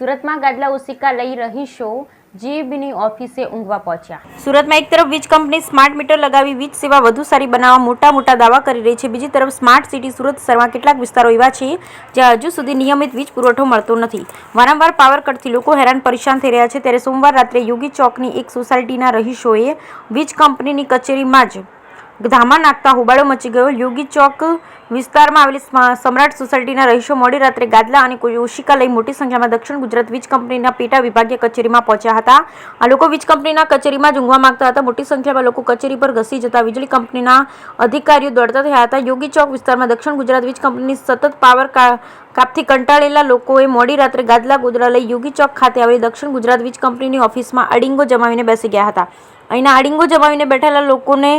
સુરતમાં ગાદલા ઓશિકા લઈ રહીશો જીબીની ઓફિસે ઊંઘવા પહોંચ્યા। સુરતમાં એક તરફ વીજ કંપની સ્માર્ટ મીટર લગાવી વીજ સેવા વધુ સારી બનાવવા મોટા દાવા કરી રહી છે, બીજી તરફ સ્માર્ટ સિટી સુરત શહેરમાં કેટલાક વિસ્તારો એવા છે જ્યાં હજુ સુધી નિયમિત વીજ પુરવઠો મળતો નથી। વારંવાર પાવર કટથી લોકો હેરાન પરેશાન થઈ રહ્યા છે। ત્યારે સોમવાર રાત્રે યોગી ચોકની એક સોસાયટીના રહીશોએ વીજ કંપનીની કચેરીમાં જ ધામા નાખતા હોબાળો મચી ગયો। યોગી ચોક વિસ્તારમાં આવેલી સમ્રાટ સોસાયટીના રહીશો મોડી રાત્રે ગાદલા અને ઓશિકા લઈ મોટી સંખ્યામાં દક્ષિણ ગુજરાત વીજ કંપનીના પેટા વિભાગીય કચેરીમાં પહોંચ્યા હતા। આ લોકો વીજ કંપનીના કચેરીમાં જ ઊંઘવા માંગતા હતા। મોટી સંખ્યામાં લોકો કચેરી પર ઘસી જતા વીજળી કંપનીના અધિકારીઓ દોડતા થયા હતા। યોગી ચોક વિસ્તારમાં દક્ષિણ ગુજરાત વીજ કંપનીની સતત પાવર કાપથી કંટાળેલા લોકોએ મોડી રાત્રે ગાદલા ગોદડા લઈ યોગી ચોક ખાતે આવેલી દક્ષિણ ગુજરાત વીજ કંપનીની ઓફિસમાં અડીંગો જમાવીને બેસી ગયા હતા। અહીંના અડીંગો જમાવીને બેઠેલા લોકોને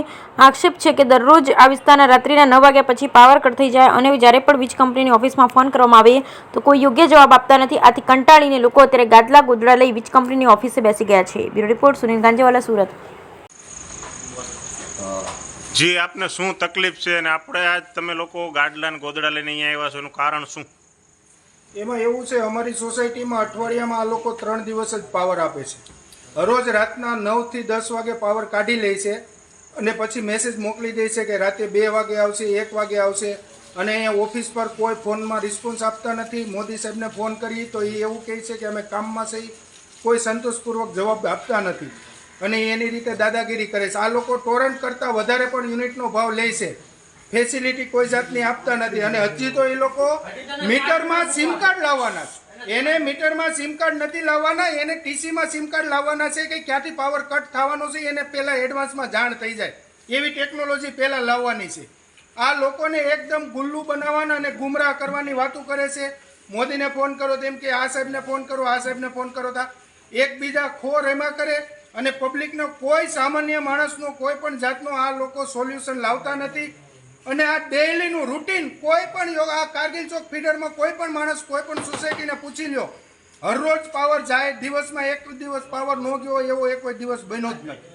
આક્ષેપ છે કે દરરોજ આ વિસ્તારના રાત્રિના 9 વાગ્યા પછી પાવર કટ થઈ જાય અને જ્યારે પણ વીજ કંપનીની ઓફિસમાં ફોન કરવામાં આવે તો કોઈ યોગ્ય જવાબ આપતા નથી। આથી કંટાળીને લોકો અત્યારે ગાદલા ગોદડા લઈ વીજ કંપનીની ઓફિસે બેસી ગયા છે। Bureau report Sunil Ganjewala, Surat. જી, આપને શું તકલીફ છે અને આપણે આજ તમે લોકો ગાદલા ને ગોદડા લઈને અહીંયા આવ્યા છો એનું કારણ શું? એમાં એવું છે, અમારી સોસાયટીમાં અઠવાડિયામાં આ લોકો 3 દિવસ જ પાવર આપે છે। રોજ રાતના 9 થી 10 વાગે પાવર કાઢી લે છે અને પછી મેસેજ મોકલી દે છે કે રાતે 2 વાગે આવશે, 1 વાગે આવશે। અને અહીંયા ઓફિસ પર કોઈ ફોનમાં રિસ્પોન્સ આપતા નથી। મોદી સાહેબને ફોન કરીએ તો એ એવું કહે છે કે અમે કામમાં છીએ, કોઈ સંતોષપૂર્વક જવાબ આપતા નથી અને એની રીતે દાદાગીરી કરે છે। આ લોકો ટોરન્ટ કરતાં વધારે પણ યુનિટનો ભાવ લે છે, ફેસિલિટી કોઈ જાતની આપતા નથી। અને હજી તો એ લોકો મીટરમાં સિમ કાર્ડ લાવવાના છે, એને મીટરમાં સિમ કાર્ડ નથી લાવવાના, એને ટીસીમાં સિમ કાર્ડ લાવવાના છે કે ક્યાંથી પાવર કટ થવાનો છે એને પહેલાં એડવાન્સમાં જાણ થઈ જાય એવી ટેકનોલોજી પહેલાં લાવવાની છે। આ લોકોને એકદમ ગુલ્લુ બનાવવાના અને ગુમરાહ કરવાની વાતો કરે છે। મોદીને ફોન કરો તેમ કે આ સાહેબને ફોન કરો, આ સાહેબને ફોન કરો, તા એકબીજા ખોર એમાં કરે અને પબ્લિકનો કોઈ સામાન્ય માણસનો કોઈ પણ જાતનો આ લોકો સોલ્યુશન લાવતા નથી। અને આ ડેઇલીનું રૂટીન કોઈ પણ આ કારગિલ ચોક ફીડરમાં કોઈ પણ માણસ કોઈ પણ સોસાયટીને પૂછી લ્યો, હરરોજ પાવર જાય, દિવસમાં એક દિવસ પાવર ન ગયો એવો એક દિવસ બન્યો જ નથી।